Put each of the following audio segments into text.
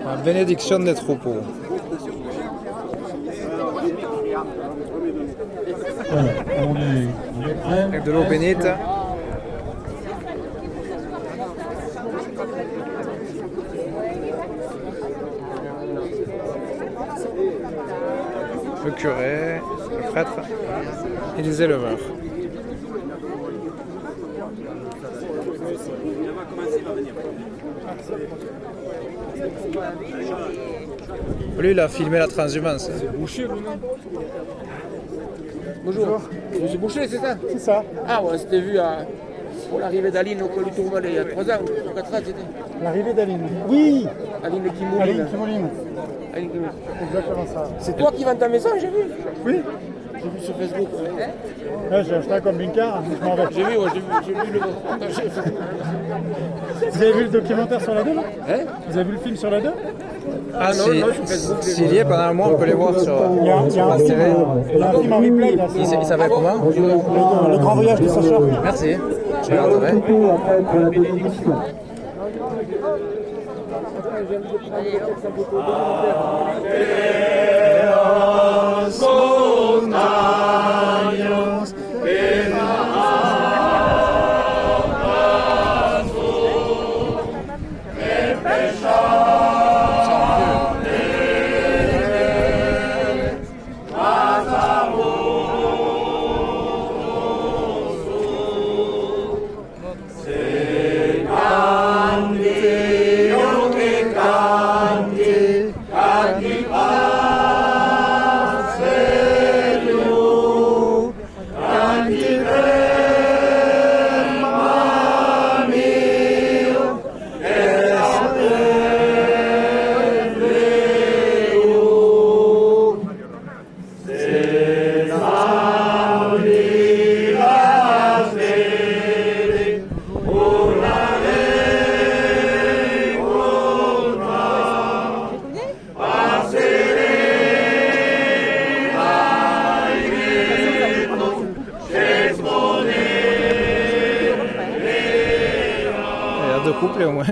La bénédiction des troupeaux. Voilà, on est prêt. Avec de l'eau bénite. Le curé, le prêtre et les éleveurs. Lui, il a filmé la transhumance. Boucher, vous, non? Bonjour. Monsieur Boucher, c'est ça? C'est ça, Ah ouais, c'était vu pour l'arrivée d'Aline au col du Tourmalet il y a 3 ans, ou 4 ans, c'était. l'arrivée d'Aline. Oui, Aline Kimouline. Aline Kimouline. Aline Kimouline. Exactement ça. C'est toi qui vends ta maison, j'ai vu. Oui, J'ai vu sur Facebook. là, j'ai acheté un camping-car, je m'en vais. J'ai vu, ouais, j'ai vu le reportage. Vous avez vu le documentaire sur la 2 là? Hein? Vous avez vu le film sur la 2? Ah, non, non, sur Facebook, s'il y est pendant un mois, on peut les voir sur Il y a un film en replay là. Il s'appelle comment? Le grand voyage de Sacha. Merci. Je regarderai. De couple au moins.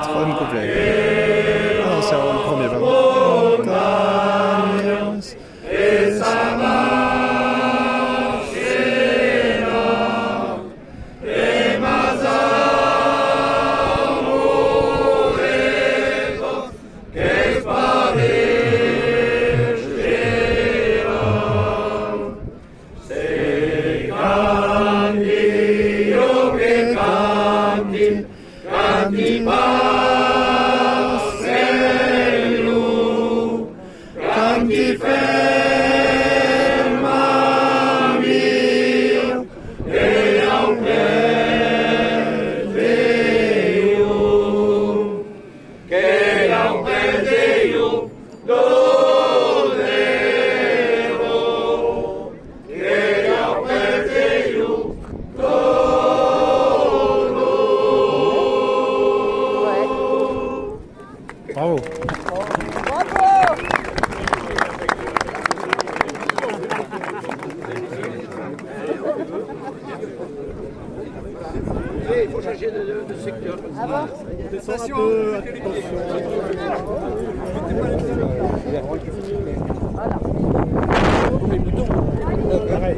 Troisième couplet. Ah non, c'est le premier, pardon. Bravo. Il faut changer de secteur. Attention. Les boutons. Pareil.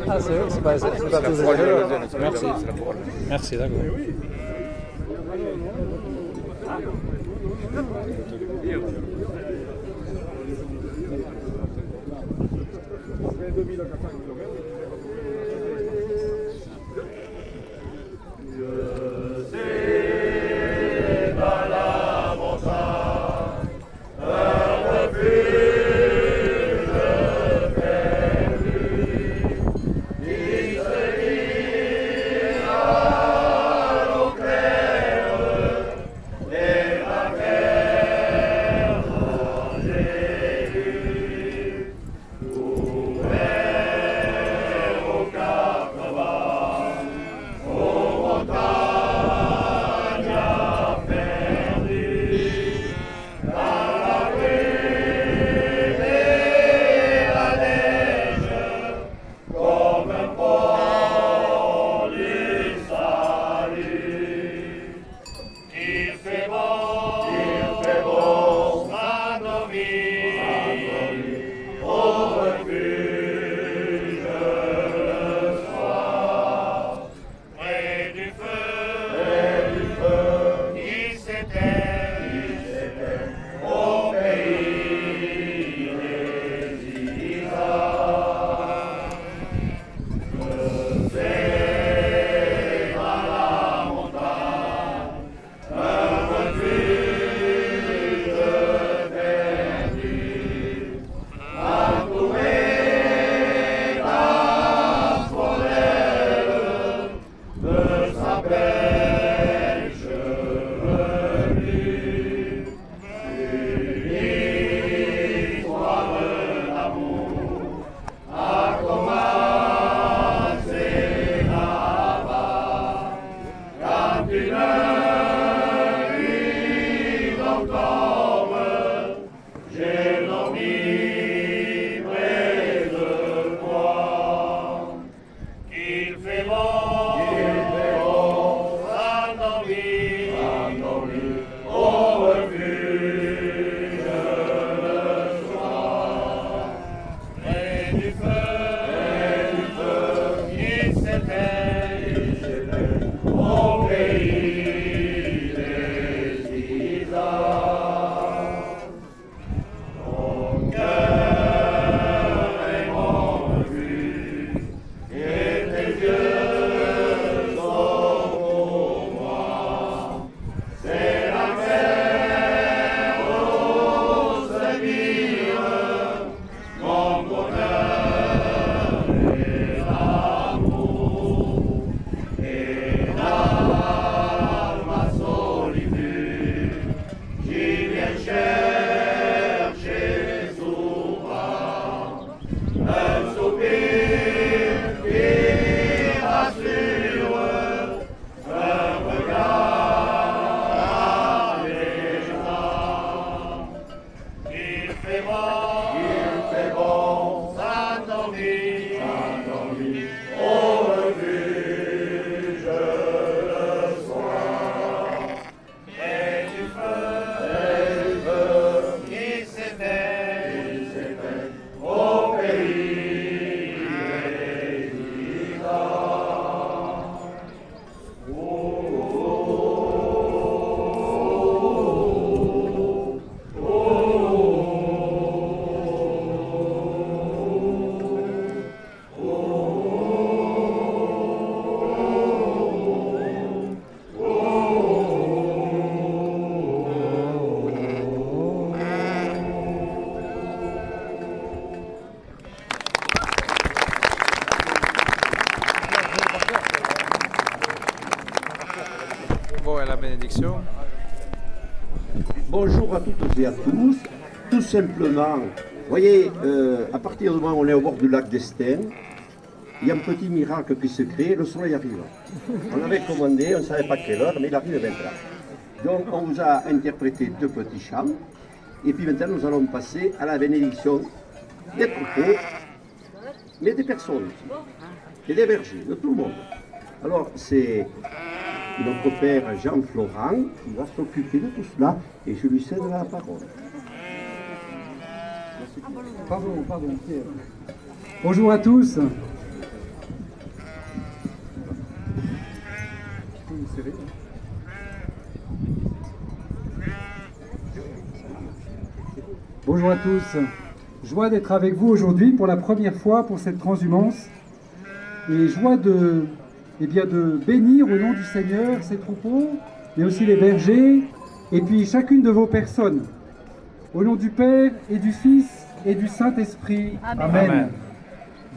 Ah, c'est pas tous les élèves. Merci. Merci, d'accord. Bon, et la bénédiction. Bonjour à toutes et à tous. Tout simplement, vous voyez, à partir du moment où on est au bord du lac d'Estaing, il y a un petit miracle qui se crée, le soleil arrive. On avait commandé, on ne savait pas quelle heure, mais il arrive maintenant. Donc on vous a interprété deux petits chants. Et puis maintenant, nous allons passer à la bénédiction des troupeaux, mais des personnes aussi, et des bergers, de tout le monde. Alors, c'est notre père Jean-Florent qui va s'occuper de tout cela, et je lui cède la parole. Pardon, Pierre. Bonjour à tous. Bonjour à tous. Joie d'être avec vous aujourd'hui pour la première fois pour cette transhumance. Et joie de bénir au nom du Seigneur ces troupeaux, mais aussi les bergers, et puis chacune de vos personnes. Au nom du Père et du Fils et du Saint-Esprit. Amen. Amen.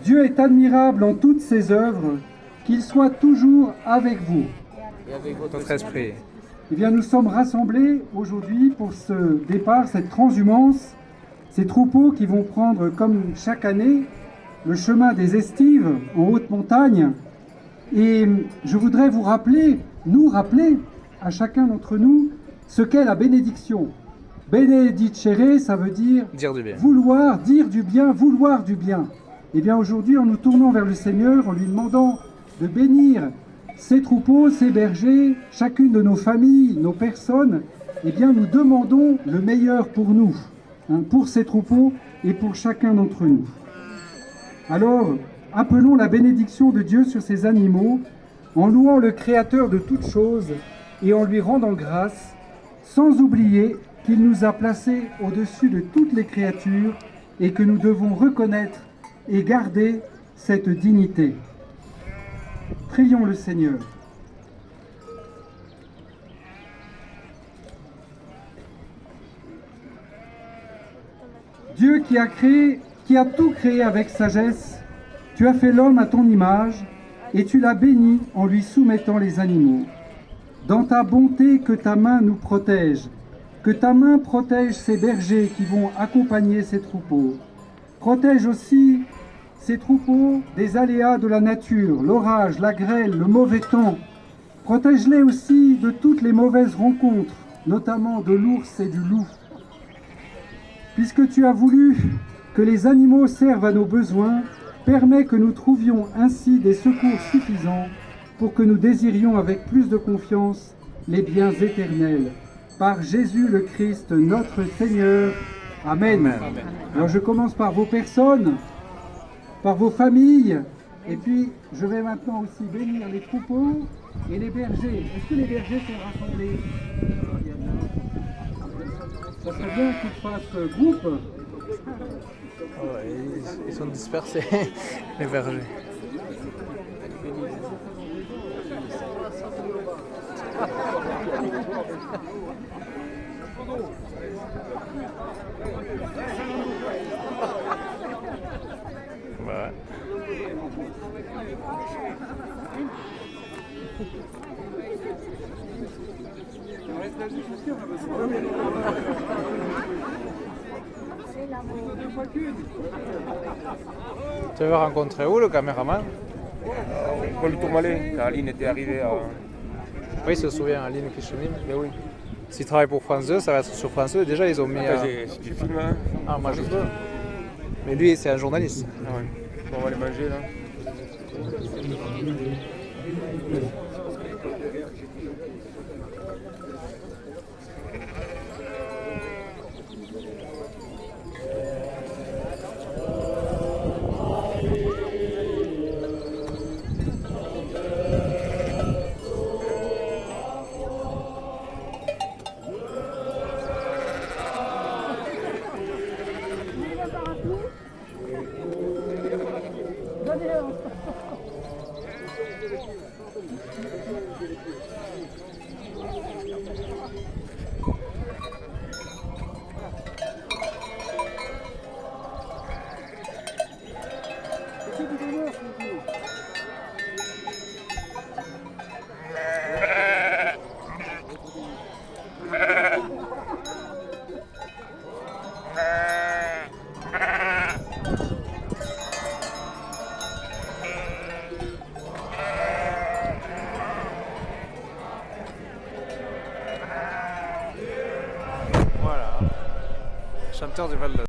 Dieu est admirable en toutes ses œuvres, qu'il soit toujours avec vous. Et avec votre esprit. Eh bien, nous sommes rassemblés aujourd'hui pour ce départ, cette transhumance, ces troupeaux qui vont prendre, comme chaque année, le chemin des estives en haute montagne. Et je voudrais nous rappeler, à chacun d'entre nous, ce qu'est la bénédiction. Benedicere, ça veut dire du bien. Vouloir, dire du bien, vouloir du bien. Eh bien, aujourd'hui, en nous tournant vers le Seigneur, en lui demandant de bénir ces troupeaux, ces bergers, chacune de nos familles, nos personnes, eh bien, nous demandons le meilleur pour nous, pour ces troupeaux et pour chacun d'entre nous. Alors, appelons la bénédiction de Dieu sur ces animaux, en louant le Créateur de toutes choses et en lui rendant grâce, sans oublier qu'il nous a placés au-dessus de toutes les créatures et que nous devons reconnaître et garder cette dignité. Prions le Seigneur. Dieu qui a tout créé avec sagesse, tu as fait l'homme à ton image et tu l'as béni en lui soumettant les animaux. Dans ta bonté que ta main nous protège, que ta main protège ces bergers qui vont accompagner ces troupeaux. Protège aussi ces troupeaux des aléas de la nature, l'orage, la grêle, le mauvais temps. Protège-les aussi de toutes les mauvaises rencontres, notamment de l'ours et du loup. Puisque tu as voulu que les animaux servent à nos besoins, permets que nous trouvions ainsi des secours suffisants pour que nous désirions avec plus de confiance les biens éternels. Par Jésus le Christ, notre Seigneur. Amen. Amen. Alors je commence par vos personnes, par vos familles, et puis je vais maintenant aussi bénir les troupeaux et les bergers. Est-ce que les bergers sont rassemblés? Ça serait bien qu'ils fassent groupe. Ils sont dispersés, les bergers. Ouais. Tu veux rencontrer où le caméraman? Pour le Tourmalet, quand Aline était arrivée à... Oui, il se souvient, Aline qui chemine. Mais oui. S'il travaille pour France 2, ça va être sur France 2. Déjà, ils ont mis... Si tu filmes, hein. Ah, moi je peux. Mais lui, c'est un journaliste. Ah ouais. Bon, on va aller manger là. chanteur du Val d'Oise.